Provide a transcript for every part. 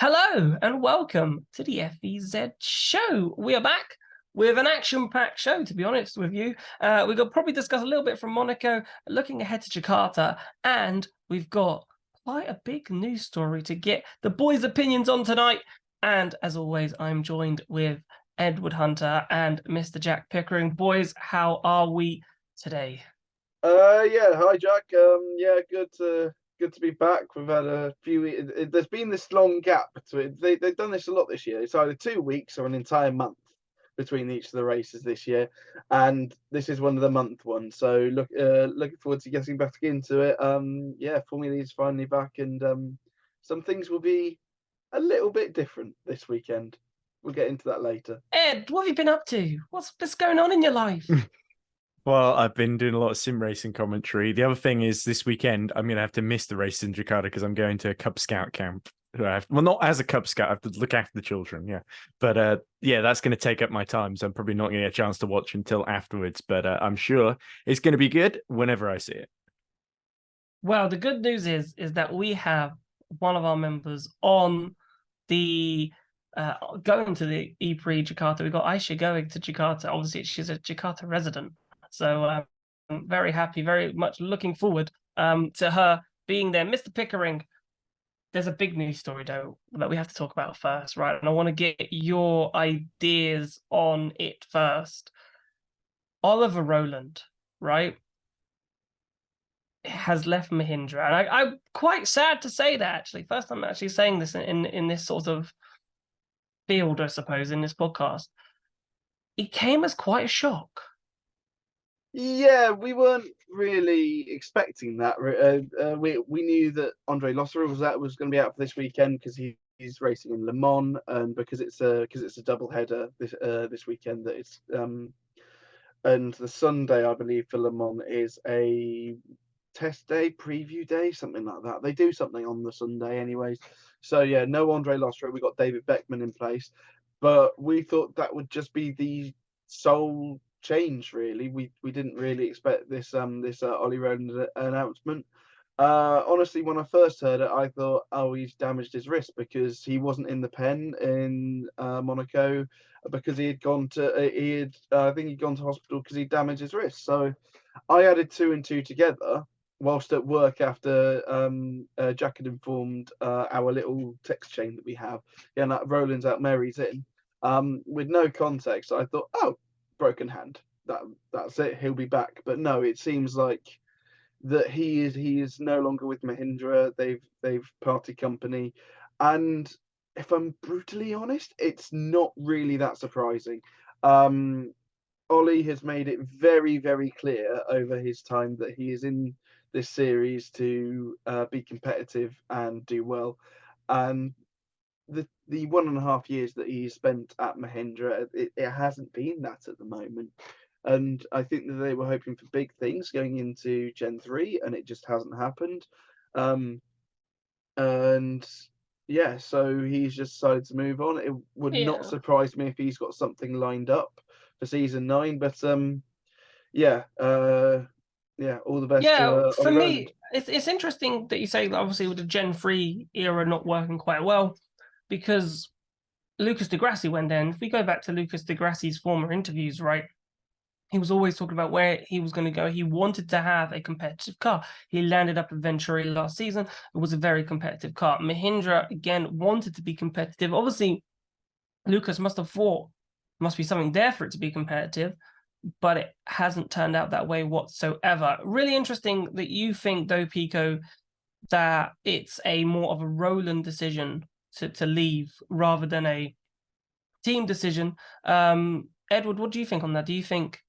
Hello and welcome to the FEZ Show. We are back with an action-packed show, to be honest with you. We're going to probably discuss a little bit from Monaco, looking ahead to Jakarta, and we've got quite a big news story to get the boys' opinions on tonight. And as always, I'm joined with Edward Hunter and Mr. Jack Pickering. Boys, how are we today? Yeah, hi Jack. Yeah, good to be back. We've had a few. There's been this long gap between. They've done this a lot this year. It's either 2 weeks or an entire month between each of the races this year, and this is one of the month ones. So looking forward to getting back into it. Yeah, Formula E is finally back, and some things will be a little bit different this weekend. We'll get into that later. Ed, what have you been up to? What's going on in your life? Well, I've been doing a lot of sim racing commentary. The other thing is this weekend, I'm going to have to miss the race in Jakarta because I'm going to a Cub Scout camp. Well, not as a Cub Scout, I have to look after the children, yeah. But yeah, that's going to take up my time, so I'm probably not going to get a chance to watch until afterwards. But I'm sure it's going to be good whenever I see it. Well, the good news is that we have one of our members on the going to the E-Prix Jakarta. We've got Aisha going to Jakarta. Obviously, she's a Jakarta resident. So I'm very happy, very much looking forward to her being there. Mr. Pickering, there's a big news story, though, that we have to talk about first, right? And I want to get your ideas on it first. Oliver Rowland, right, has left Mahindra. And I'm quite sad to say that, actually. First time I'm actually saying this in this sort of field, I suppose, in this podcast. It came as quite a shock. Yeah, we weren't really expecting that. We knew that Andre Losser was going to be out for this weekend because he's racing in Le Mans, and because it's a double header this weekend that it's and the Sunday I believe for Le Mans is a test day, preview day, something like that. They do something on the Sunday, anyways. So yeah, no Andre Losser. We got David Beckman in place, but we thought that would just be the sole change. Really, we didn't really expect this Ollie Rowland announcement. Honestly, when I first heard it, I thought, oh, he's damaged his wrist because he wasn't in the pen in Monaco because he had gone to I think he'd gone to hospital because he damaged his wrist. So I added two and two together whilst at work after Jack had informed our little text chain that we have. Yeah, that Rowland's out, Merhi's in. With no context, I thought, oh, broken hand. That's it. He'll be back. But no, it seems like that he is no longer with Mahindra. They've parted company, and if I'm brutally honest, it's not really that surprising. Ollie has made it very, very clear over his time that he is in this series to be competitive and do well. And the 1.5 years that he spent at Mahindra, it hasn't been that at the moment. And I think that they were hoping for big things going into Gen 3, and it just hasn't happened. And yeah, so he's just decided to move on. It would not surprise me if he's got something lined up for season 9, but yeah, all the best. Yeah, for me, it's interesting that you say that obviously with the Gen 3 era not working quite well, because Lucas Di Grassi went there. And if we go back to Lucas Di Grassi's former interviews, right, he was always talking about where he was going to go. He wanted to have a competitive car. He landed up at Venturi last season. It was a very competitive car. Mahindra, again, wanted to be competitive. Obviously, Lucas must have thought must be something there for it to be competitive, but it hasn't turned out that way whatsoever. Really interesting that you think, though, Pico, that it's a more of a Rowland decision to leave rather than a team decision. Edward, what do you think on that? Do you think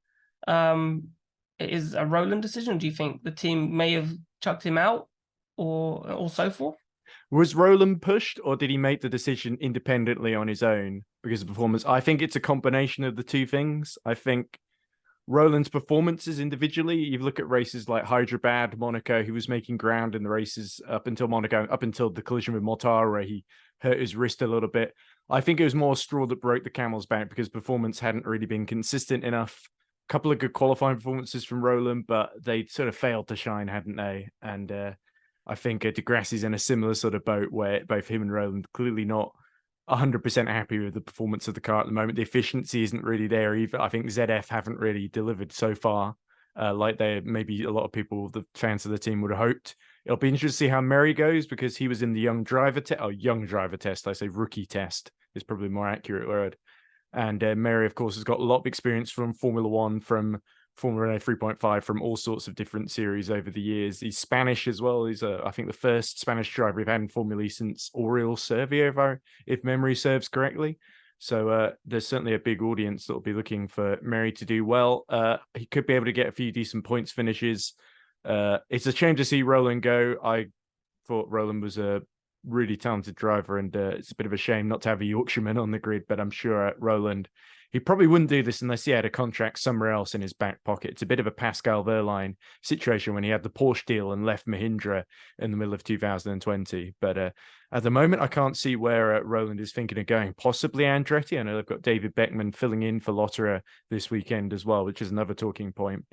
it is a Rowland decision? Do you think the team may have chucked him out or so forth? Was Rowland pushed, or did he make the decision independently on his own because of performance? I think it's a combination of the two things. I think Rowland's performances individually, you look at races like Hyderabad, Monaco, he was making ground in the races up until Monaco, up until the collision with Mortar, where he hurt his wrist a little bit. I think it was more straw that broke the camel's back because performance hadn't really been consistent enough. A couple of good qualifying performances from Rowland, but they sort of failed to shine, hadn't they? And I think Degrassi's in a similar sort of boat where both him and Rowland clearly not 100% happy with the performance of the car at the moment. The efficiency isn't really there either. I think ZF haven't really delivered so far, like they maybe a lot of people, the fans of the team, would have hoped. It'll be interesting to see how Merhi goes, because he was in the young driver test. I say rookie test is probably a more accurate word. And Merhi, of course, has got a lot of experience from Formula One, from Formula Renault 3.5, from all sorts of different series over the years. He's Spanish as well. He's, I think, the first Spanish driver we've had in Formula E since Oriol Servio, if memory serves correctly. So there's certainly a big audience that will be looking for Merhi to do well. He could be able to get a few decent points finishes. It's a shame to see Rowland go. I thought Rowland was a really talented driver, and it's a bit of a shame not to have a Yorkshireman on the grid, but I'm sure Rowland, he probably wouldn't do this unless he had a contract somewhere else in his back pocket. It's a bit of a Pascal Wehrlein situation when he had the Porsche deal and left Mahindra in the middle of 2020. But at the moment, I can't see where Rowland is thinking of going. Possibly Andretti. I know they've got David Beckman filling in for Lotterer this weekend as well, which is another talking point.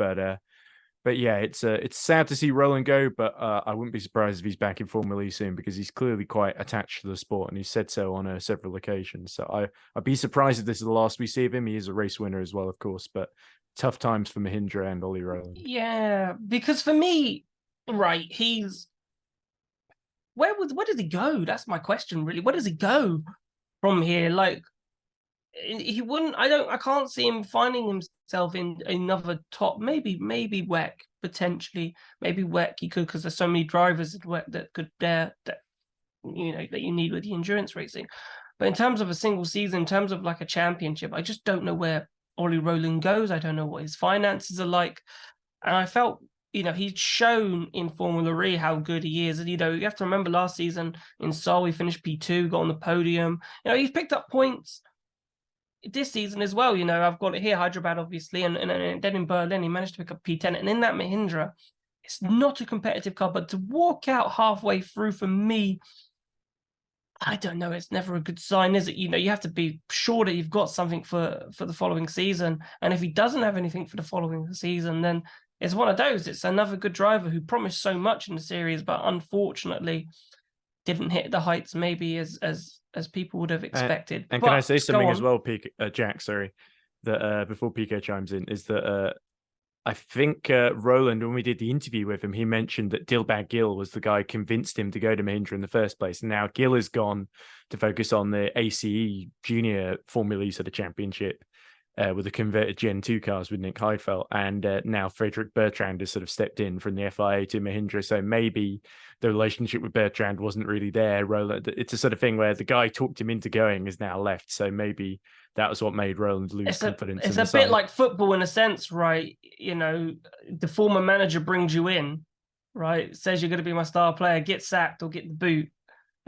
But yeah, it's sad to see Rowland go, but I wouldn't be surprised if he's back in Formula E soon, because he's clearly quite attached to the sport, and he's said so on several occasions. So I'd be surprised if this is the last we see of him. He is a race winner as well, of course, but tough times for Mahindra and Ollie Rowland. Yeah, because for me, right, he's where does he go? That's my question, really. Where does he go from here? Like, he wouldn't. I can't see him finding himself in another top. Maybe WEC potentially. Maybe WEC he could, because there's so many drivers at WEC that could dare that you need with the endurance racing. But in terms of a single season, in terms of like a championship, I just don't know where Ollie Rowland goes. I don't know what his finances are like, and I felt he'd shown in Formula E how good he is. And you have to remember last season in Seoul he finished P2, got on the podium. He's picked up points this season as well. I've got it here, Hyderabad, obviously, and then in Berlin, he managed to pick up P10. And in that Mahindra, it's not a competitive car, but to walk out halfway through, for me, I don't know, it's never a good sign, is it? You have to be sure that you've got something for the following season. And if he doesn't have anything for the following season, then it's one of those. It's another good driver who promised so much in the series, but unfortunately didn't hit the heights maybe as people would have expected. And can I say something as well, Jack? Sorry, that before Pico chimes in, is that I think Rowland, when we did the interview with him, he mentioned that Dilbag Gill was the guy who convinced him to go to Mahindra in the first place. And now Gill has gone to focus on the ACE Junior Formula E sort of championship with the converted Gen 2 cars with Nick Heidfeld. And now Frederick Bertrand has sort of stepped in from the FIA to Mahindra. So maybe the relationship with Bertrand wasn't really there. Rowland, it's a sort of thing where the guy talked him into going is now left. So maybe that was what made Rowland lose confidence. It's a bit like football in a sense, right? The former manager brings you in, right? Says you're going to be my star player, get sacked or get the boot.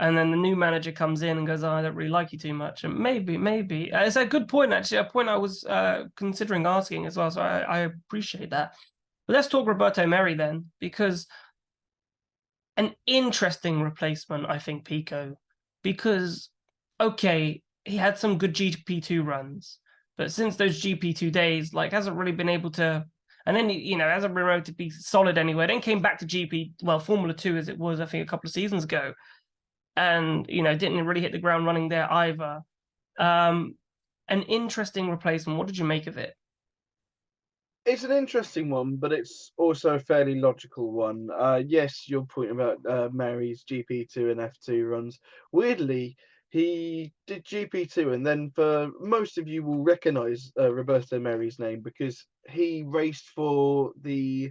And then the new manager comes in and goes, I don't really like you too much. And maybe. It's a good point, actually, a point I was considering asking as well. So I appreciate that. But let's talk Roberto Merhi then, because an interesting replacement, I think, Pico. Because, okay, he had some good GP2 runs, but since those GP2 days, hasn't really been able to, and then, hasn't been able to be solid anywhere. Then came back to Formula 2 as it was, I think, a couple of seasons ago. And, didn't really hit the ground running there either. An interesting replacement. What did you make of it? It's an interesting one, but it's also a fairly logical one. Yes, your point about Merhi's GP2 and F2 runs. Weirdly, he did GP2, and then for most of you will recognise Roberto Merhi's name because he raced for the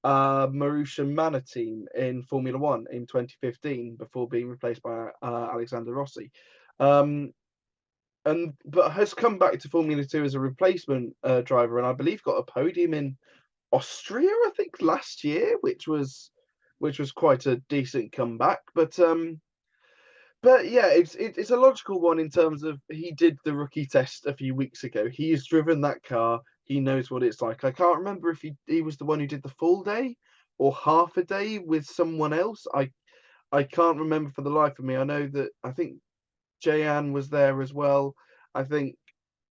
Marussia Manor team in Formula One in 2015 before being replaced by Alexander Rossi, but has come back to Formula 2 as a replacement driver, and I believe got a podium in Austria, I think, last year, which was quite a decent comeback. But yeah, it's a logical one in terms of he did the rookie test a few weeks ago. He has driven that car. He knows what it's like. I can't remember if he was the one who did the full day or half a day with someone else. I can't remember for the life of me. I know that I think Jayan was there as well. I think.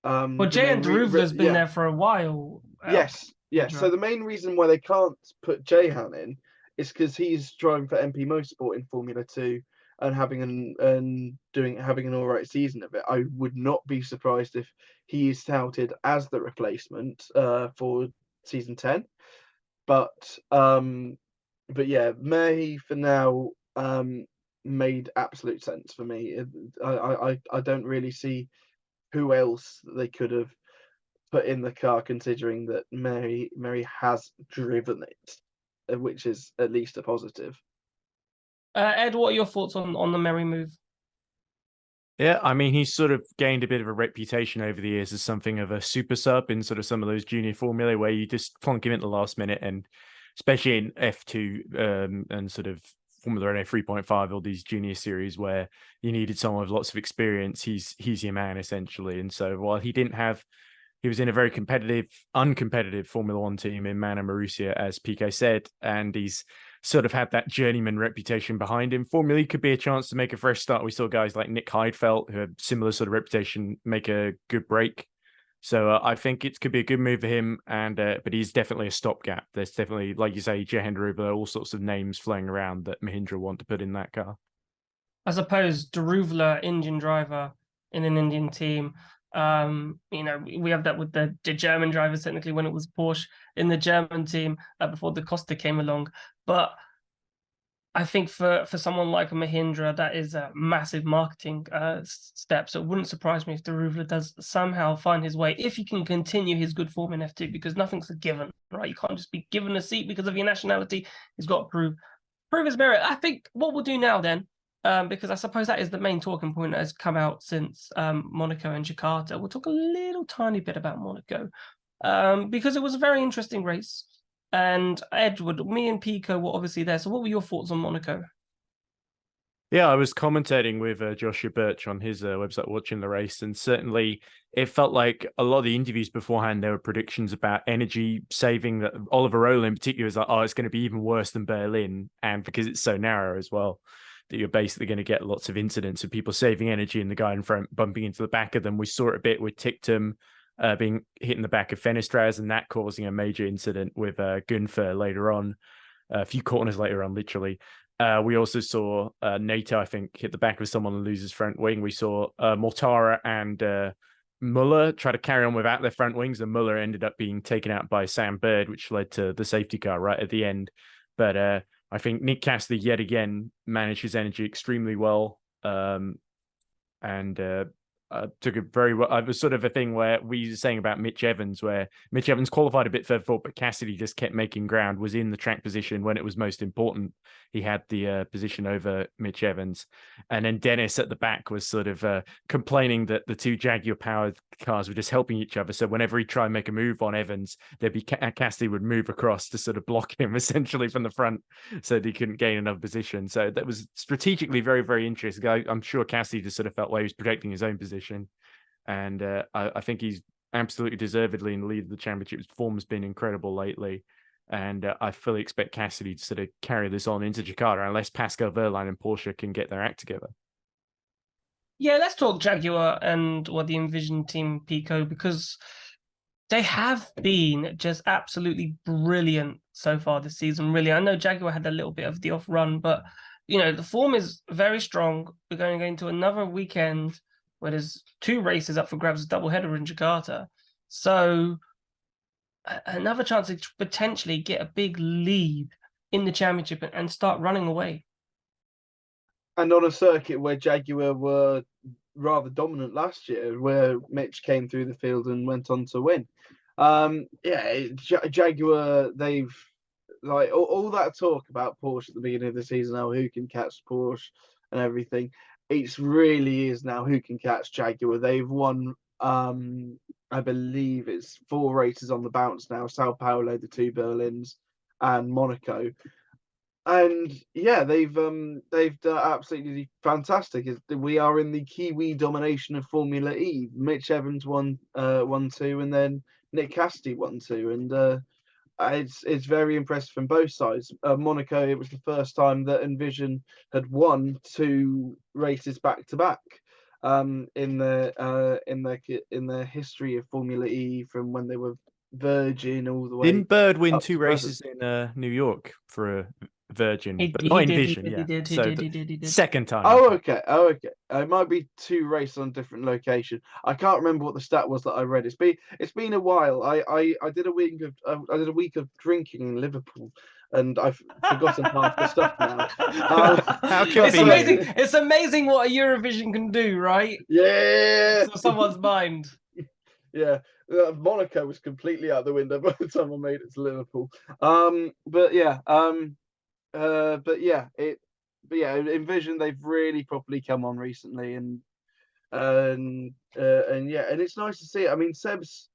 Well, Jayan Deruvla's been there for a while. Yes. So the main reason why they can't put Jahan in it's because he's driving for MP Motorsport in Formula 2 and having an all right season of it. I would not be surprised if he is touted as the replacement for season 10. But yeah, Merhi for now made absolute sense for me. I don't really see who else they could have put in the car, considering that Merhi has driven it, which is at least a positive. Ed, what are your thoughts on the Merhi move? Yeah, I mean, he's sort of gained a bit of a reputation over the years as something of a super sub in sort of some of those junior formula where you just plonk him in the last minute, and especially in F2 and sort of Formula Renault 3.5, all these junior series where you needed someone with lots of experience, he's your man essentially. And so while he was in a very uncompetitive Formula One team in Mana Marussia, as PK said, and he's sort of had that journeyman reputation behind him. Formula E could be a chance to make a fresh start. We saw guys like Nick Heidfeld, who have similar sort of reputation, make a good break. So I think it could be a good move for him, and but he's definitely a stopgap. There's definitely, like you say, Jahendra Rubler, all sorts of names flowing around that Mahindra want to put in that car. I suppose Deruvla, Indian driver in an Indian team. We have that with the German drivers technically when it was Porsche in the German team before Da Costa came along. But I think for someone like a Mahindra, that is a massive marketing step. So it wouldn't surprise me if Deruvla does somehow find his way, if he can continue his good form in F2, because nothing's a given, right? You can't just be given a seat because of your nationality. He's got to prove his merit. I think what we'll do now then, because I suppose that is the main talking point that has come out since Monaco and Jakarta. We'll talk a little tiny bit about Monaco because it was a very interesting race. And Edward, me and Pico were obviously there. So what were your thoughts on Monaco? Yeah, I was commentating with Joshua Birch on his website watching the race, and certainly it felt like a lot of the interviews beforehand, there were predictions about energy saving. That Oliver Rowland in particular was like, oh, it's going to be even worse than Berlin, and because it's so narrow as well, that you're basically going to get lots of incidents of people saving energy and the guy in front bumping into the back of them. We saw it a bit with Tictum being hit in the back of Fenestraz, and that causing a major incident with Gunfer later on, a few corners later on, literally. We also saw Nato, I think, hit the back of someone and lose his front wing. We saw Mortara and Muller try to carry on without their front wings, and Muller ended up being taken out by Sam Bird, which led to the safety car right at the end. But I think Nick Cassidy yet again managed his energy extremely well, and took it very well. It was sort of a thing where we were saying about Mitch Evans, where Mitch Evans qualified a bit further forward, but Cassidy just kept making ground, was in the track position when it was most important. He had the position over Mitch Evans. And then Dennis at the back was sort of complaining that the two Jaguar-powered cars were just helping each other. So whenever he'd try and make a move on Evans, there'd be Cassidy would move across to sort of block him essentially from the front so that he couldn't gain another position. So that was strategically very, very interesting. I'm sure Cassidy just sort of felt like he was protecting his own position. And I think he's absolutely deservedly in the lead of the championship. His form has been incredible lately. And I fully expect Cassidy to sort of carry this on into Jakarta, unless Pascal Wehrlein and Porsche can get their act together. Yeah, let's talk Jaguar and the Envision team, Pico, because they have been just absolutely brilliant so far this season. Really, I know Jaguar had a little bit of the off run, but the form is very strong. We're going to go into another weekend where there's two races up for grabs, a doubleheader in Jakarta. So another chance to potentially get a big lead in the championship and start running away. And on a circuit where Jaguar were rather dominant last year, where Mitch came through the field and went on to win. Jaguar, they've like all that talk about Porsche at the beginning of the season, who can catch Porsche and everything. It really is now who can catch Jaguar. They've won, I believe it's 4 races on the bounce now: Sao Paulo, the 2 Berlins, and Monaco. And yeah, they've done absolutely fantastic. We are in the Kiwi domination of Formula E. Mitch Evans won 2, and then Nick Cassidy won 2, and it's very impressive from both sides. Monaco, it was the first time that Envision had won 2 races back to back in their history of Formula E, from when they were Virgin all the way. Didn't Bird win 2 races in New York for Virgin, but He not in did, Vision. he Yeah, did, he so did, the he did, he did. second time. Oh, okay. Oh, okay. It might be 2 races on different location. I can't remember what the stat was that I read. It's been a while. I did a week of drinking in Liverpool, and I've forgotten half the stuff now. How It's convenient. amazing. It's amazing what a Eurovision can do, right? Yeah. To someone's mind. Yeah. Monaco was completely out the window by the time I made it to Liverpool. But yeah. In Vision they've really properly come on recently, and yeah, and it's nice to see it. I mean, Seb's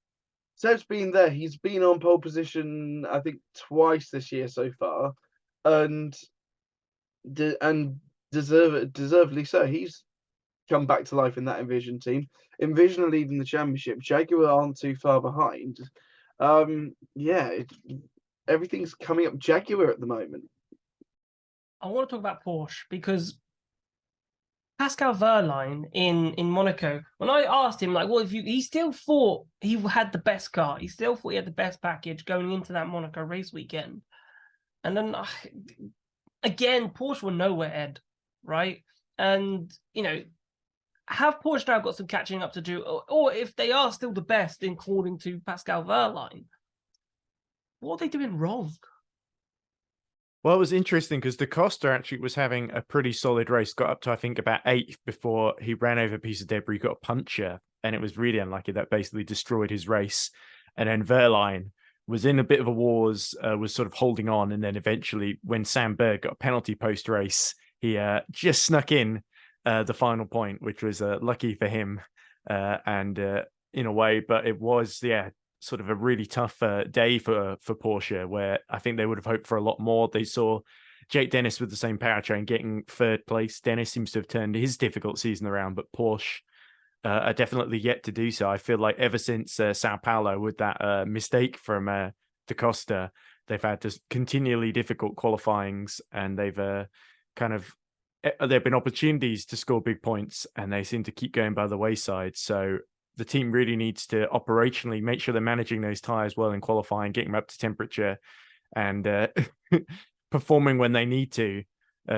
been there. He's been on pole position, I think, twice this year so far, and deservedly so. He's come back to life in that Envision team. Envision are leading the championship. Jaguar aren't too far behind. Yeah, everything's coming up Jaguar at the moment. I want to talk about Porsche because Pascal Wehrlein in Monaco, when I asked him, like, well, he still thought he had the best car. He still thought he had the best package going into that Monaco race weekend. And then, again, Porsche were nowhere ahead, right? And, have Porsche now got some catching up to do? Or if they are still the best, according to Pascal Wehrlein, what are they doing wrong? Well, it was interesting because Da Costa actually was having a pretty solid race, got up to, I think, about 8th before he ran over a piece of debris, got a puncture, and it was really unlucky. That basically destroyed his race. And then Wehrlein was in a bit of a wars, was sort of holding on, and then eventually, when Sam Berg got a penalty post-race, he just snuck in the final point, which was lucky for him, and in a way, but it was, sort of a really tough day for Porsche, where I think they would have hoped for a lot more. They saw Jake Dennis with the same powertrain getting 3rd place. Dennis seems to have turned his difficult season around, but Porsche are definitely yet to do so. I feel like ever since Sao Paulo, with that mistake from Da Costa, they've had just continually difficult qualifyings, and they've there have been opportunities to score big points, and they seem to keep going by the wayside. So the team really needs to operationally make sure they're managing those tires well in qualifying, getting them up to temperature, and performing when they need to,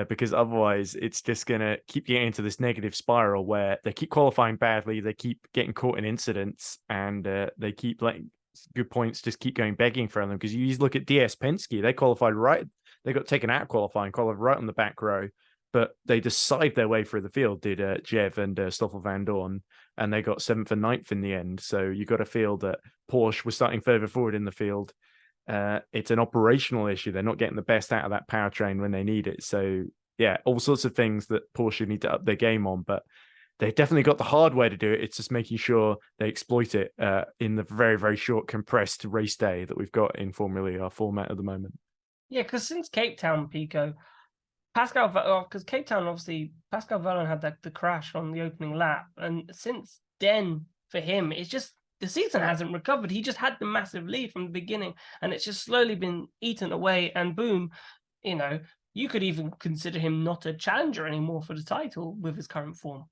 because otherwise it's just going to keep getting into this negative spiral where they keep qualifying badly, they keep getting caught in incidents, and they keep letting good points just keep going begging for them. Because you look at DS Penske, they qualified right, they got taken out qualifying, qualified right on the back row, but they decided their way through the field, did Jev and Stoffel Van Dorn, and they got 7th and 9th in the end. So you got to feel that Porsche was starting further forward in the field. It's an operational issue. They're not getting the best out of that powertrain when they need it. So yeah, all sorts of things that Porsche need to up their game on, but they've definitely got the hard way to do it. It's just making sure they exploit it in the very, very short compressed race day that we've got in Formula E, our format at the moment. Yeah, because since Cape Town, Pico, because Cape Town, obviously, Pascal Wehrlein had the crash on the opening lap. And since then, for him, it's just the season hasn't recovered. He just had the massive lead from the beginning, and it's just slowly been eaten away. And boom, you could even consider him not a challenger anymore for the title with his current form.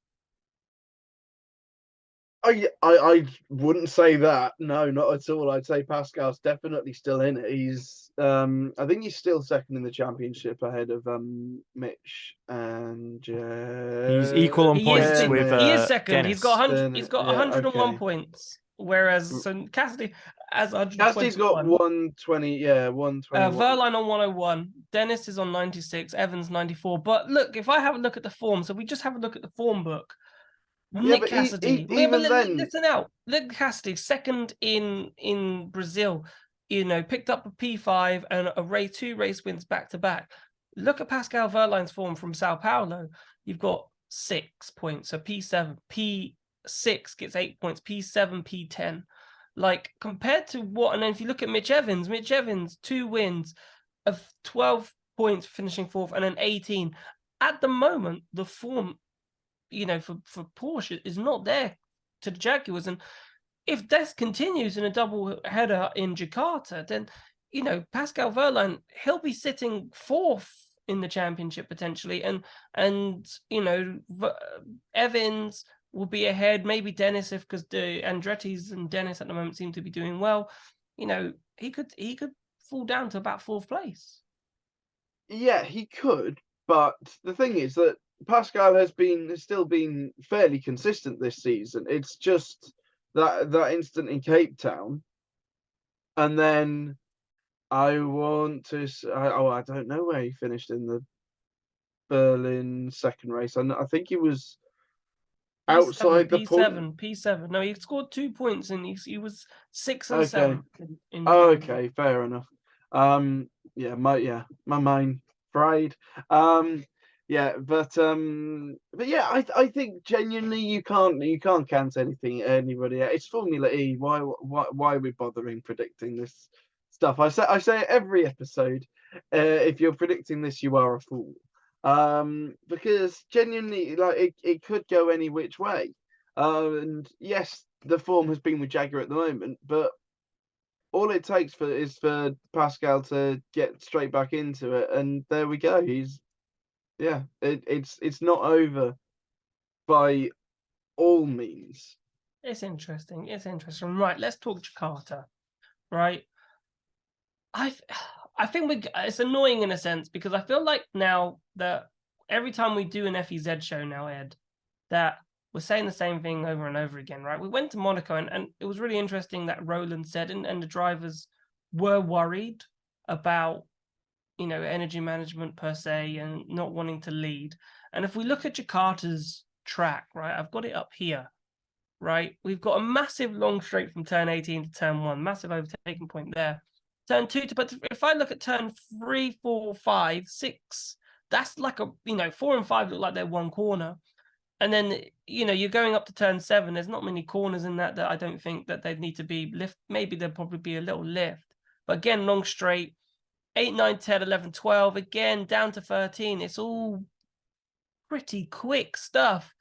I wouldn't say that. No, not at all. I'd say Pascal's definitely still in it. He's I think he's still 2nd in the championship ahead of Mitch and he's equal on points with he is 2nd. Dennis. He's got 100. He's got 101 okay. points, whereas Cassidy has 120. Cassidy's got 120. Yeah, 120. Wehrlein on 101. Dennis is on 96. Evans 94. But look, if I have a look at the form, so we just have a look at the form book. Nick Cassidy. Listen out. Nick Cassidy, 2nd in Brazil. Picked up a P5 and a 2 race wins back to back. Look at Pascal Wehrlein's form from Sao Paulo. You've got 6 points. So P7, P6 gets 8 points. P7, P10. Like compared to what? And then if you look at Mitch Evans, 2 wins of 12 points, finishing 4th, and then 18. At the moment, the form, for Porsche is not there to the Jaguars. And if this continues in a double header in Jakarta, then, Pascal Wehrlein, he'll be sitting 4th in the championship potentially. And Evans will be ahead, maybe Dennis, because the Andretti's and Dennis at the moment seem to be doing well. He could fall down to about 4th place. Yeah, he could, but the thing is that Pascal has still been fairly consistent this season. It's just that incident in Cape Town, and then I want to. I don't know where he finished in the Berlin second race. I think he was outside the point. P7. No, he scored 2 points and he was 6th and Okay. 7th. In Okay, fair enough. Yeah, my mind fried. But yeah, I think genuinely you can't count anybody out. It's Formula E. Why are we bothering predicting this stuff? I say it every episode. If you're predicting this, you are a fool. Because genuinely, like it could go any which way. And yes, the form has been with Jaguar at the moment, but all it takes is for Pascal to get straight back into it, and there we go. It's not over by all means. It's interesting. Right, let's talk Jakarta. Right, I think it's annoying in a sense because I feel like now that every time we do an FEZ show now, Ed, that we're saying the same thing over and over again, right? We went to Monaco and it was really interesting that Rowland said, and the drivers were worried about, energy management per se and not wanting to lead. And if we look at Jakarta's track, right, I've got it up here, right? We've got a massive long straight from turn 18 to turn 1, massive overtaking point there. Turn 2 but if I look at turn 3, 4, 5, 6, that's like 4 and 5 look like they're one corner. And then, you're going up to turn 7. There's not many corners in that I don't think that they'd need to be lift. Maybe there'll probably be a little lift. But again, long straight, 8, 9, 10, 11, 12. Again, down to 13. It's all pretty quick stuff.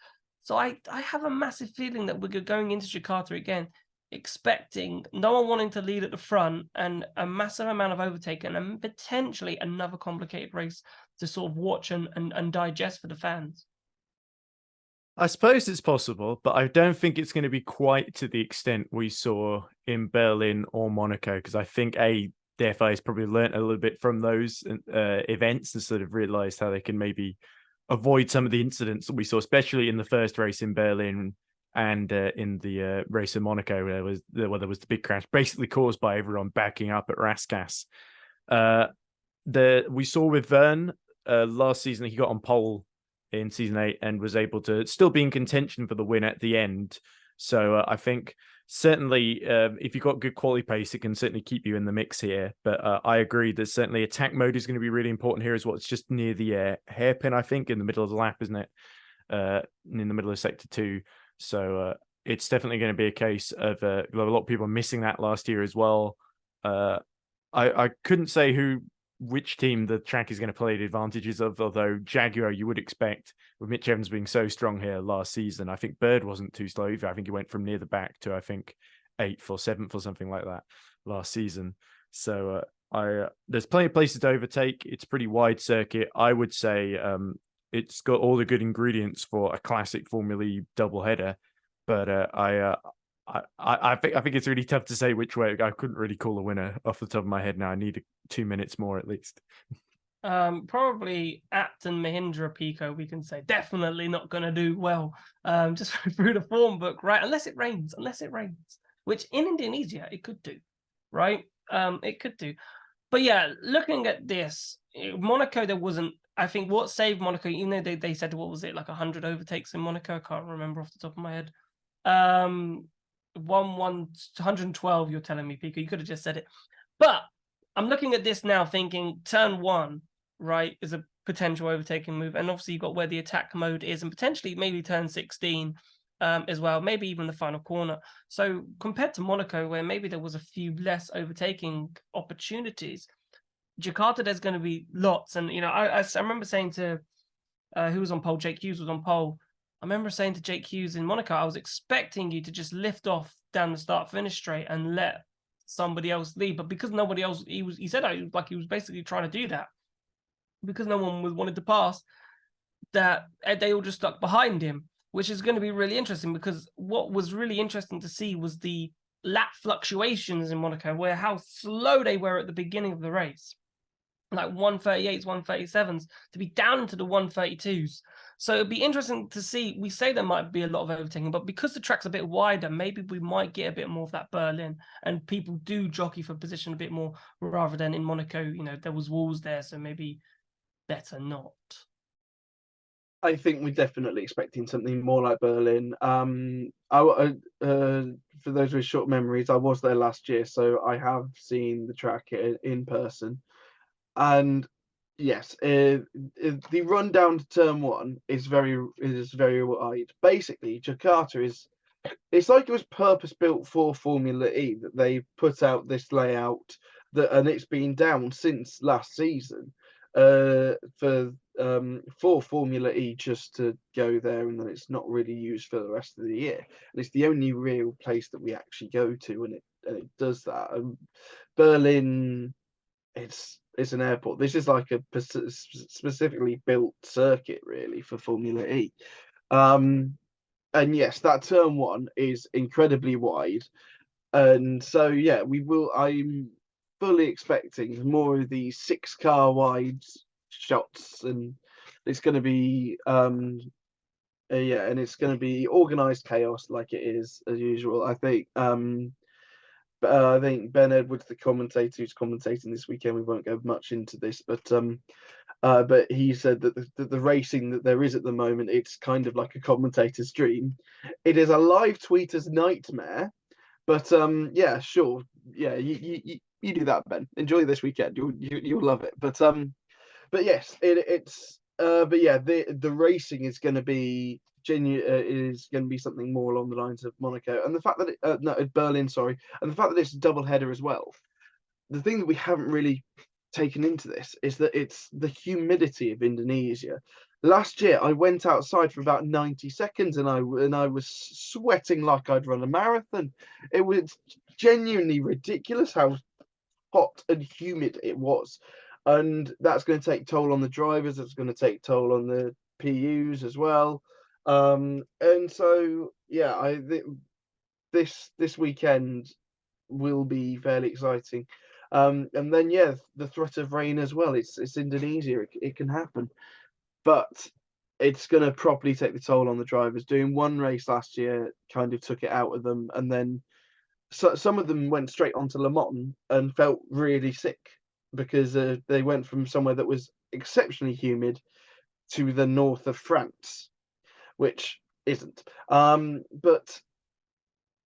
So I have a massive feeling that we're going into Jakarta again, expecting no one wanting to lead at the front and a massive amount of overtaking and potentially another complicated race to sort of watch and digest for the fans. I suppose it's possible, but I don't think it's going to be quite to the extent we saw in Berlin or Monaco, because I think the FIA has probably learnt a little bit from those events and sort of realised how they can maybe avoid some of the incidents that we saw, especially in the first race in Berlin and in the race in Monaco, where there was the big crash, basically caused by everyone backing up at Rascasse. We saw with Verne last season, he got on pole in season 8 and was able to still be in contention for the win at the end. So I think certainly if you've got good quality pace, it can certainly keep you in the mix here. But I agree that certainly attack mode is going to be really important here as well. It's just near the hairpin, I think, in the middle of the lap, isn't it? In the middle of sector 2. So it's definitely going to be a case of a lot of people missing that last year as well. I couldn't say which team the track is going to play the advantages of, although Jaguar you would expect, with Mitch Evans being so strong here last season. I think Bird wasn't too slow either. I think he went from near the back to, I think, 8th or 7th or something like that last season. So there's plenty of places to overtake. It's a pretty wide circuit. I would say it's got all the good ingredients for a classic Formula E doubleheader, but I think it's really tough to say which way. I couldn't really call a winner off the top of my head now. I need 2 minutes more at least. Probably Apt and Mahindra Pico, we can say definitely not going to do well. Just through the form book, right? Unless it rains, which in Indonesia it could do, right? It could do. But yeah, looking at this, Monaco, there wasn't. I think what saved Monaco, even though they said, what was it, like 100 overtakes in Monaco? I can't remember off the top of my head. 112, you're telling me, Pico. You could have just said it. But I'm looking at this now thinking turn 1, right, is a potential overtaking move. And obviously you've got where the attack mode is and potentially maybe turn 16 as well, maybe even the final corner. So compared to Monaco, where maybe there was a few less overtaking opportunities, Jakarta, there's going to be lots. And, I remember saying to, who was on pole? Jake Hughes was on pole. I remember saying to Jake Hughes in Monaco, I was expecting you to just lift off down the start-finish straight and let somebody else lead. But because nobody else, he said like he was basically trying to do that. Because no one wanted to pass, that they all just stuck behind him, which is going to be really interesting, because what was really interesting to see was the lap fluctuations in Monaco, where how slow they were at the beginning of the race. like 138s, 137s, to be down into the 132s. So it'd be interesting to see. We say there might be a lot of overtaking, but because the track's a bit wider, maybe we might get a bit more of that Berlin, and people do jockey for position a bit more rather than in Monaco. You know, there was walls there, so maybe better not. I think we're definitely expecting something more like Berlin. For those with short memories, I was there last year, so I have seen the track in person. And yes, the run down to turn one is very wide. Basically, Jakarta it's like it was purpose built for Formula E, that they put out this layout and it's been down since last season for Formula E just to go there, and then it's not really used for the rest of the year. And it's the only real place that we actually go to, and it does that. Berlin, it's an airport. This is like a specifically built circuit, really, for Formula E. And yes, that turn one is incredibly wide, and so yeah, I'm fully expecting more of these 6-car wide shots, and it's going to be yeah, and it's going to be organized chaos like it is as usual. I think I think Ben Edwards, the commentator who's commentating this weekend, we won't go much into this, but he said that the racing that there is at the moment, it's kind of like a commentator's dream. It is a live tweeter's nightmare, but yeah, sure, yeah, you do that, Ben. Enjoy this weekend. You'll love it. But yes, but yeah, the racing is going to be is going to be something more along the lines of Monaco, and the fact that no, Berlin, sorry, and the fact that it's a double header as well. The thing that we haven't really taken into this is that it's the humidity of Indonesia. Last year, I went outside for about 90 seconds, and I was sweating like I'd run a marathon. It was genuinely ridiculous how hot and humid it was, and that's going to take toll on the drivers. It's going to take toll on the PUs as well. And so yeah, this weekend will be fairly exciting. And then yeah, the threat of rain as well. It's Indonesia. It can happen, but it's going to properly take the toll on the drivers. Doing one race last year kind of took it out of them, and then some of them went straight onto Le Mans and felt really sick because they went from somewhere that was exceptionally humid to the north of France, which isn't. But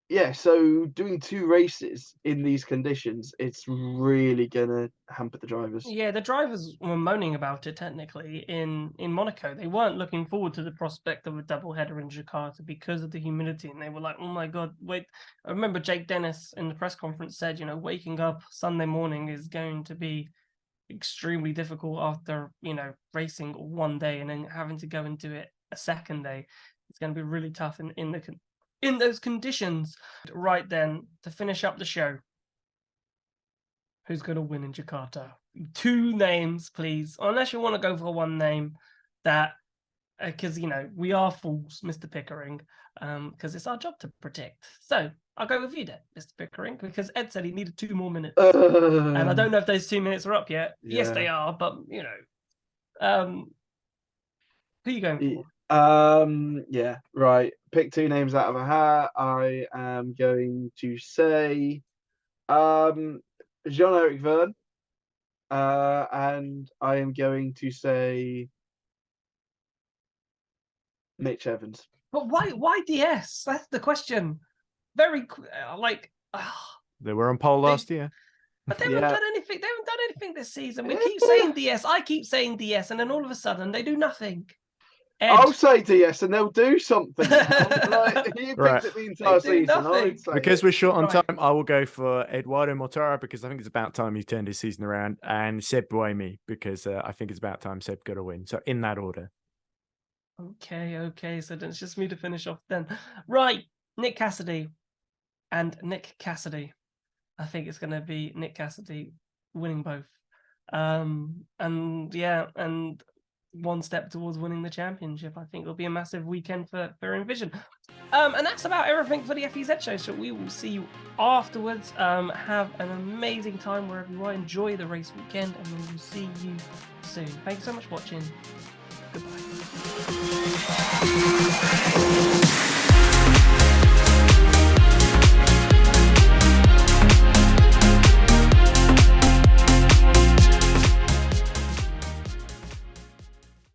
yeah, so doing 2 races in these conditions, it's really gonna hamper the drivers. Yeah, the drivers were moaning about it technically in Monaco. They weren't looking forward to the prospect of a double header in Jakarta because of the humidity, and they were like, "Oh my god, wait!" I remember Jake Dennis in the press conference said, "You know, waking up Sunday morning is going to be extremely difficult after racing one day and then having to go into it a second day. It's going to be really tough in those conditions." Right then, to finish up the show, who's going to win in Jakarta? 2 names, please. Unless you want to go for one name that, because, we are fools, Mr. Pickering, because it's our job to predict. So I'll go with you then, Mr. Pickering, because Ed said he needed 2 more minutes. And I don't know if those 2 minutes are up yet. Yeah. Yes, they are, but, who are you going for? Yeah, right. Pick 2 names out of a hat. I am going to say Jean-Eric Verne, and I am going to say Mitch Evans. But why DS? That's the question. Very They were on pole last year. But they haven't done anything. They haven't done anything this season. We keep saying DS. I keep saying DS, and then all of a sudden they do nothing. Ed. I'll say DS and they'll do something. You picked it the entire season. Because we're short on time, I will go for Eduardo Mortara because I think it's about time he turned his season around, and Seb Buemi because I think it's about time Seb got a win. So in that order. Okay. So then it's just me to finish off then. Right, Nick Cassidy and Nick Cassidy. I think it's going to be Nick Cassidy winning both. And one step towards winning the championship. I think it'll be a massive weekend for Envision. And that's about everything for the FEZ show. So we will see you afterwards. Have an amazing time wherever you are. Enjoy the race weekend, and we will see you soon. Thanks so much for watching. Goodbye.